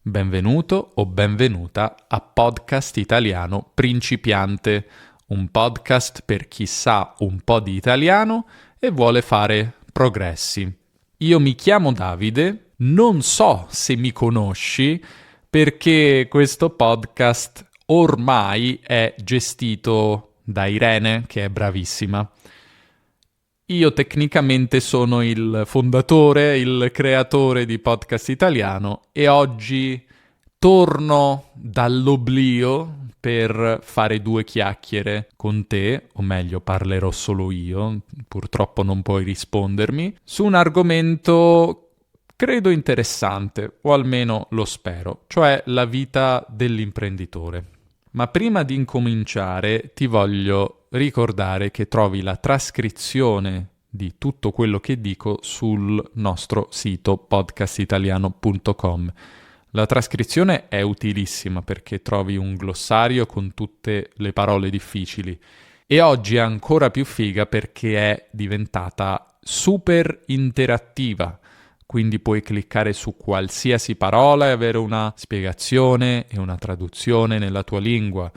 Benvenuto o benvenuta a Podcast Italiano Principiante, un podcast per chi sa un po' di italiano e vuole fare progressi. Io mi chiamo Davide, non so se mi conosci perché questo podcast ormai è gestito da Irene, che è bravissima. Io tecnicamente sono il fondatore, il creatore di Podcast Italiano e oggi torno dall'oblio per fare due chiacchiere con te, o meglio parlerò solo io, purtroppo non puoi rispondermi, su un argomento credo interessante, o almeno lo spero, cioè la vita dell'imprenditore. Ma prima di incominciare ti voglio ricordare che trovi la trascrizione di tutto quello che dico sul nostro sito podcastitaliano.com. La trascrizione è utilissima perché trovi un glossario con tutte le parole difficili e oggi è ancora più figa perché è diventata super interattiva. Quindi puoi cliccare su qualsiasi parola e avere una spiegazione e una traduzione nella tua lingua.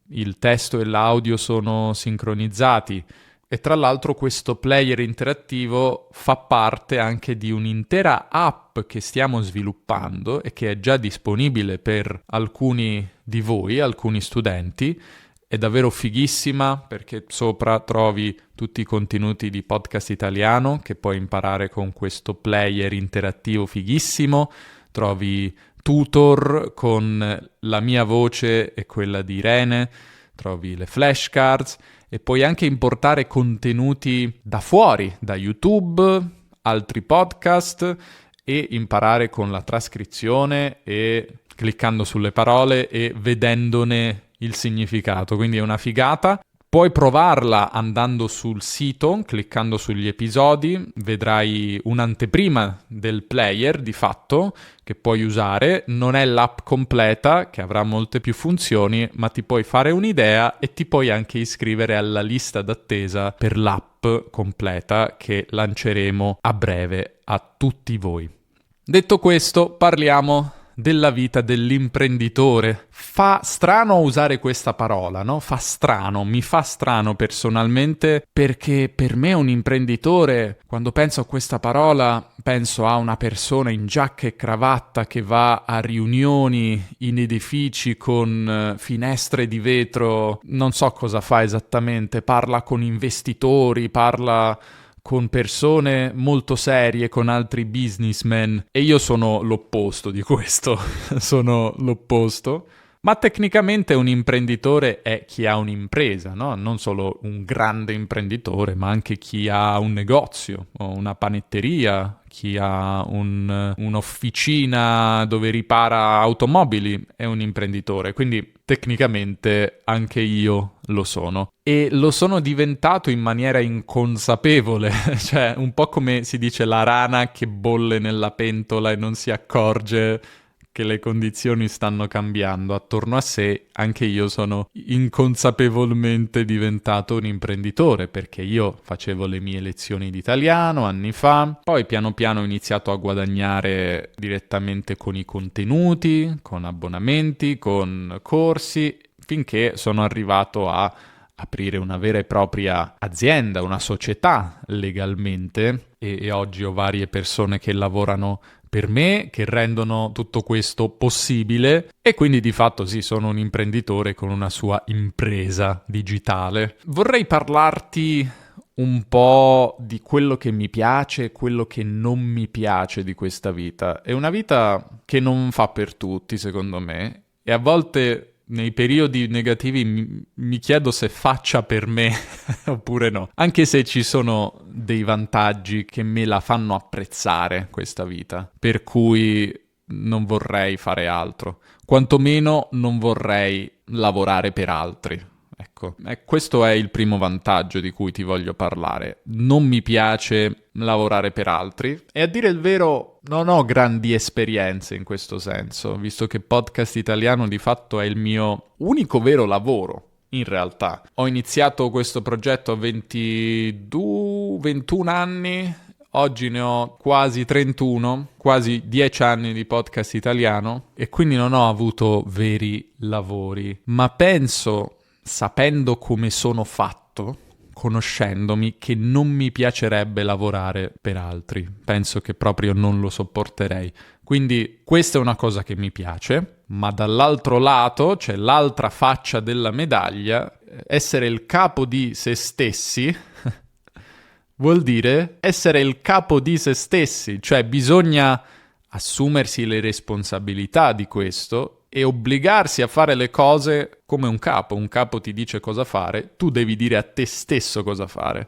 Il testo e l'audio sono sincronizzati e tra l'altro questo player interattivo fa parte anche di un'intera app che stiamo sviluppando e che è già disponibile per alcuni di voi, alcuni studenti. È davvero fighissima perché sopra trovi tutti i contenuti di Podcast Italiano che puoi imparare con questo player interattivo fighissimo. Trovi tutor con la mia voce e quella di Irene, trovi le flashcards e puoi anche importare contenuti da fuori, da YouTube, altri podcast e imparare con la trascrizione e cliccando sulle parole e vedendone il significato, quindi è una figata. Puoi provarla andando sul sito, cliccando sugli episodi, vedrai un'anteprima del player di fatto che puoi usare. Non è l'app completa, che avrà molte più funzioni, ma ti puoi fare un'idea e ti puoi anche iscrivere alla lista d'attesa per l'app completa che lanceremo a breve a tutti voi. Detto questo, parliamo della vita dell'imprenditore. Fa strano usare questa parola, no? Mi fa strano personalmente perché per me un imprenditore, quando penso a questa parola, penso a una persona in giacca e cravatta che va a riunioni in edifici con finestre di vetro, non so cosa fa esattamente, parla con investitori, parla con persone molto serie, con altri businessmen, e io sono l'opposto di questo, sono l'opposto. Ma tecnicamente un imprenditore è chi ha un'impresa, no? Non solo un grande imprenditore, ma anche chi ha un negozio o una panetteria, chi ha un'officina dove ripara automobili è un imprenditore. Quindi tecnicamente anche io lo sono. E lo sono diventato in maniera inconsapevole, cioè un po' come si dice la rana che bolle nella pentola e non si accorge che le condizioni stanno cambiando attorno a sé. Anche io sono inconsapevolmente diventato un imprenditore perché io facevo le mie lezioni di italiano anni fa, poi piano piano ho iniziato a guadagnare direttamente con i contenuti, con abbonamenti, con corsi, finché sono arrivato a aprire una vera e propria azienda, una società legalmente e oggi ho varie persone che lavorano per me, che rendono tutto questo possibile e quindi di fatto sì, sono un imprenditore con una sua impresa digitale. Vorrei parlarti un po' di quello che mi piace e quello che non mi piace di questa vita. È una vita che non fa per tutti, secondo me, e a volte nei periodi negativi mi chiedo se faccia per me oppure no, anche se ci sono dei vantaggi che me la fanno apprezzare questa vita, per cui non vorrei fare altro, quantomeno non vorrei lavorare per altri. Ecco, questo è il primo vantaggio di cui ti voglio parlare. Non mi piace lavorare per altri e a dire il vero non ho grandi esperienze in questo senso, visto che Podcast Italiano di fatto è il mio unico vero lavoro. In realtà ho iniziato questo progetto a 21 anni, Oggi ne ho quasi 31, quasi 10 anni di podcast italiano e quindi non ho avuto veri lavori, ma penso, sapendo come sono fatto, conoscendomi, che non mi piacerebbe lavorare per altri. Penso che proprio non lo sopporterei. Quindi questa è una cosa che mi piace, ma dall'altro lato c'è l'altra faccia della medaglia. Essere il capo di se stessi vuol dire essere il capo di se stessi, cioè bisogna assumersi le responsabilità di questo e obbligarsi a fare le cose come un capo. Un capo ti dice cosa fare, tu devi dire a te stesso cosa fare.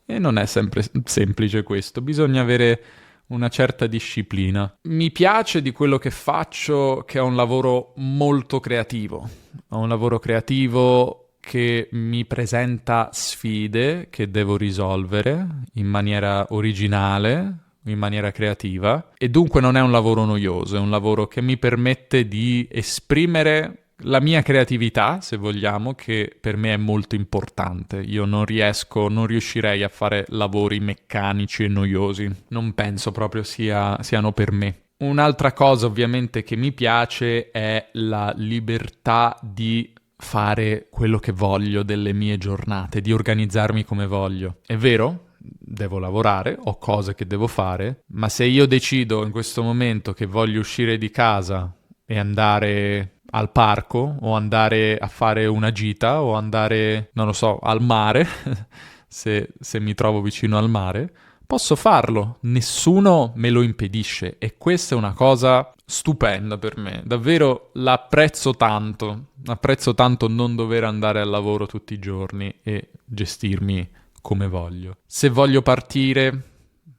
E non è sempre semplice questo, bisogna avere una certa disciplina. Mi piace di quello che faccio che è un lavoro molto creativo. Ho un lavoro creativo che mi presenta sfide che devo risolvere in maniera originale, in maniera creativa, e dunque non è un lavoro noioso, è un lavoro che mi permette di esprimere la mia creatività, se vogliamo, che per me è molto importante. Io non riuscirei a fare lavori meccanici e noiosi, non penso proprio siano per me. Un'altra cosa ovviamente che mi piace è la libertà di fare quello che voglio delle mie giornate, di organizzarmi come voglio. È vero, devo lavorare, ho cose che devo fare, ma se io decido in questo momento che voglio uscire di casa e andare al parco o andare a fare una gita o andare, non lo so, al mare, se mi trovo vicino al mare, posso farlo, nessuno me lo impedisce e questa è una cosa stupenda per me, davvero l'apprezzo tanto non dover andare al lavoro tutti i giorni e gestirmi come voglio. Se voglio partire,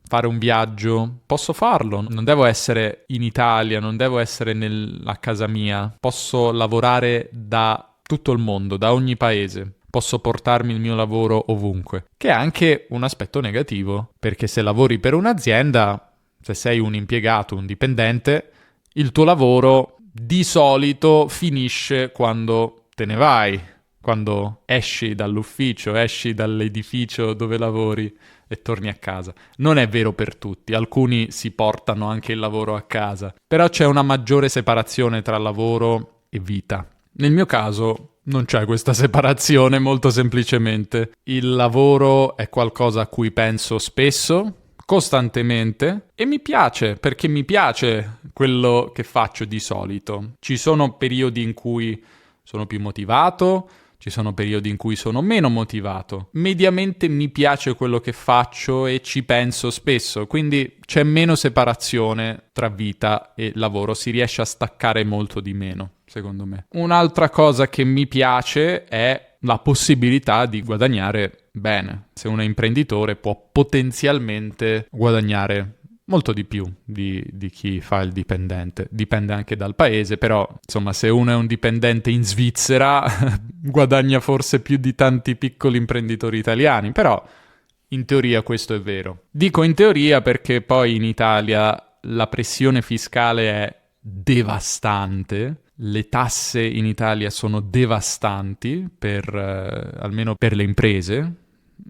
fare un viaggio, posso farlo, non devo essere in Italia, non devo essere a casa mia, posso lavorare da tutto il mondo, da ogni paese. Posso portarmi il mio lavoro ovunque, che è anche un aspetto negativo, perché se lavori per un'azienda, se sei un impiegato, un dipendente, il tuo lavoro di solito finisce quando te ne vai, quando esci dall'ufficio, esci dall'edificio dove lavori e torni a casa. Non è vero per tutti, alcuni si portano anche il lavoro a casa, però c'è una maggiore separazione tra lavoro e vita. Nel mio caso non c'è questa separazione, molto semplicemente. Il lavoro è qualcosa a cui penso spesso, costantemente, e mi piace, perché mi piace quello che faccio di solito. Ci sono periodi in cui sono più motivato, ci sono periodi in cui sono meno motivato. Mediamente mi piace quello che faccio e ci penso spesso, quindi c'è meno separazione tra vita e lavoro, si riesce a staccare molto di meno, secondo me. Un'altra cosa che mi piace è la possibilità di guadagnare bene. Se uno è imprenditore può potenzialmente guadagnare molto di più di chi fa il dipendente. Dipende anche dal paese, però insomma se uno è un dipendente in Svizzera guadagna forse più di tanti piccoli imprenditori italiani, però in teoria questo è vero. Dico in teoria perché poi in Italia la pressione fiscale è devastante. Le tasse in Italia sono devastanti almeno per le imprese,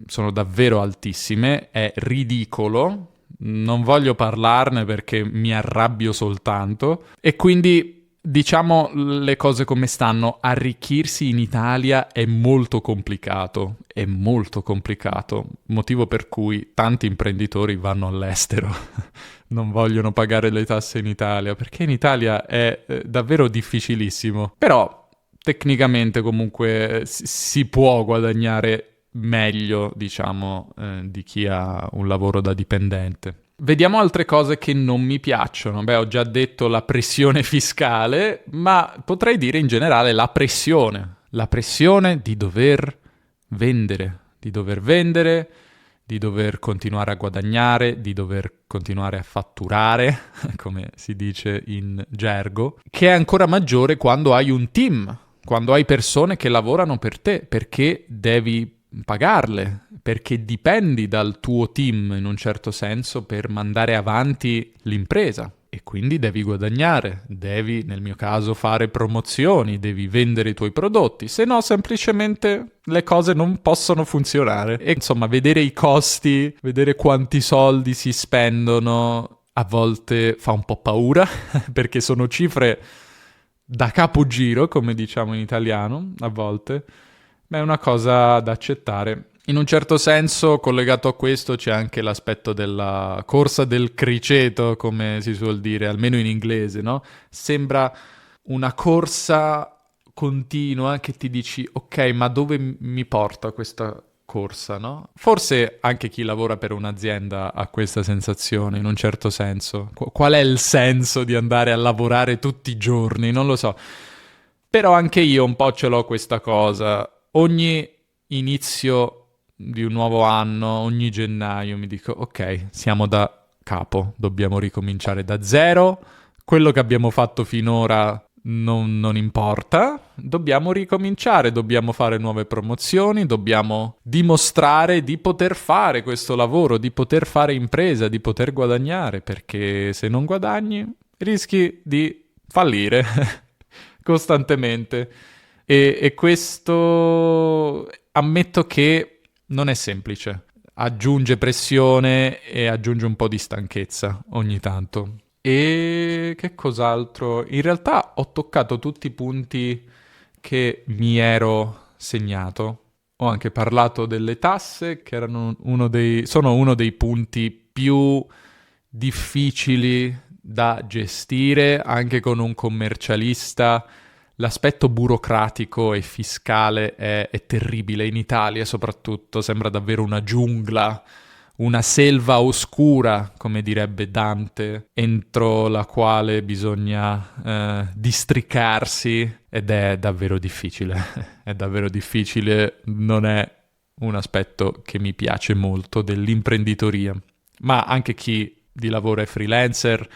sono davvero altissime, è ridicolo. Non voglio parlarne perché mi arrabbio soltanto e quindi diciamo le cose come stanno. Arricchirsi in Italia è molto complicato, motivo per cui tanti imprenditori vanno all'estero. Non vogliono pagare le tasse in Italia perché in Italia è davvero difficilissimo. Però tecnicamente comunque si può guadagnare meglio, diciamo, di chi ha un lavoro da dipendente. Vediamo altre cose che non mi piacciono. Beh, ho già detto la pressione fiscale, ma potrei dire in generale la pressione. La pressione di dover vendere, di dover continuare a guadagnare, di dover continuare a fatturare, come si dice in gergo, che è ancora maggiore quando hai un team, quando hai persone che lavorano per te, perché devi pagarle, perché dipendi dal tuo team in un certo senso per mandare avanti l'impresa. e quindi devi guadagnare, devi nel mio caso fare promozioni, devi vendere i tuoi prodotti, se no semplicemente le cose non possono funzionare. E insomma, vedere i costi, vedere quanti soldi si spendono, a volte fa un po' paura, perché sono cifre da capogiro, come diciamo in italiano, a volte, ma è una cosa da accettare. In un certo senso, collegato a questo, c'è anche l'aspetto della corsa del criceto, come si suol dire, almeno in inglese, no? Sembra una corsa continua che ti dici, ok, ma dove mi porta questa corsa, no? Forse anche chi lavora per un'azienda ha questa sensazione, in un certo senso. Qual è il senso di andare a lavorare tutti i giorni? Non lo so. Però anche io un po' ce l'ho questa cosa. Ogni inizio di un nuovo anno, ogni gennaio mi dico, ok, siamo da capo, dobbiamo ricominciare da zero, quello che abbiamo fatto finora non importa, dobbiamo ricominciare, dobbiamo fare nuove promozioni, dobbiamo dimostrare di poter fare questo lavoro, di poter fare impresa, di poter guadagnare, perché se non guadagni rischi di fallire costantemente. E questo ammetto che non è semplice, aggiunge pressione e aggiunge un po' di stanchezza ogni tanto. E che cos'altro? In realtà ho toccato tutti i punti che mi ero segnato. Ho anche parlato delle tasse, che erano sono uno dei punti più difficili da gestire, anche con un commercialista. L'aspetto burocratico e fiscale è terribile, in Italia soprattutto, sembra davvero una giungla, una selva oscura, come direbbe Dante, entro la quale bisogna districarsi, ed è davvero difficile, è davvero difficile, non è un aspetto che mi piace molto dell'imprenditoria, ma anche chi di lavoro è freelancer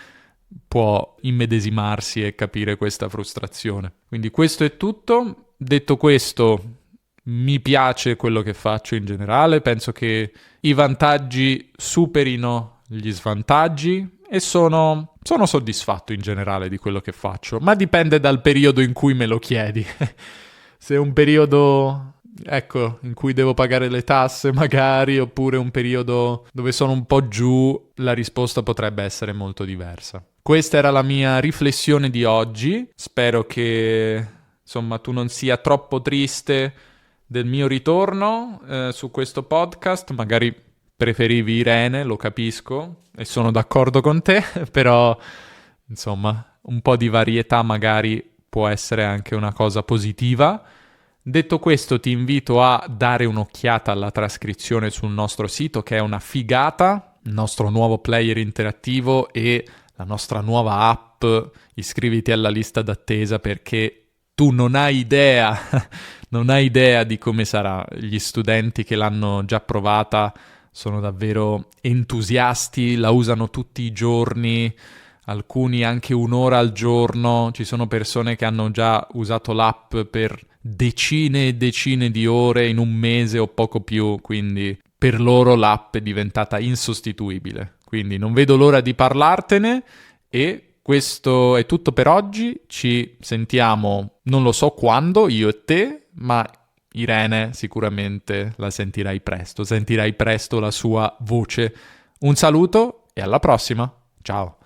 può immedesimarsi e capire questa frustrazione. Quindi questo è tutto. Detto questo, mi piace quello che faccio in generale, penso che i vantaggi superino gli svantaggi e sono soddisfatto in generale di quello che faccio, ma dipende dal periodo in cui me lo chiedi. Se è un periodo, ecco, in cui devo pagare le tasse magari, oppure un periodo dove sono un po' giù, la risposta potrebbe essere molto diversa. Questa era la mia riflessione di oggi. Spero che, insomma, tu non sia troppo triste del mio ritorno su questo podcast. Magari preferivi Irene, lo capisco, e sono d'accordo con te, però, insomma, un po' di varietà magari può essere anche una cosa positiva. Detto questo, ti invito a dare un'occhiata alla trascrizione sul nostro sito, che è una figata, il nostro nuovo player interattivo e la nostra nuova app. Iscriviti alla lista d'attesa perché tu non hai idea, non hai idea di come sarà. Gli studenti che l'hanno già provata sono davvero entusiasti, la usano tutti i giorni, alcuni anche un'ora al giorno. Ci sono persone che hanno già usato l'app per decine e decine di ore in un mese o poco più, quindi per loro l'app è diventata insostituibile. Quindi non vedo l'ora di parlartene e questo è tutto per oggi. Ci sentiamo, non lo so quando, io e te, ma Irene sicuramente la sentirai presto la sua voce. Un saluto e alla prossima. Ciao.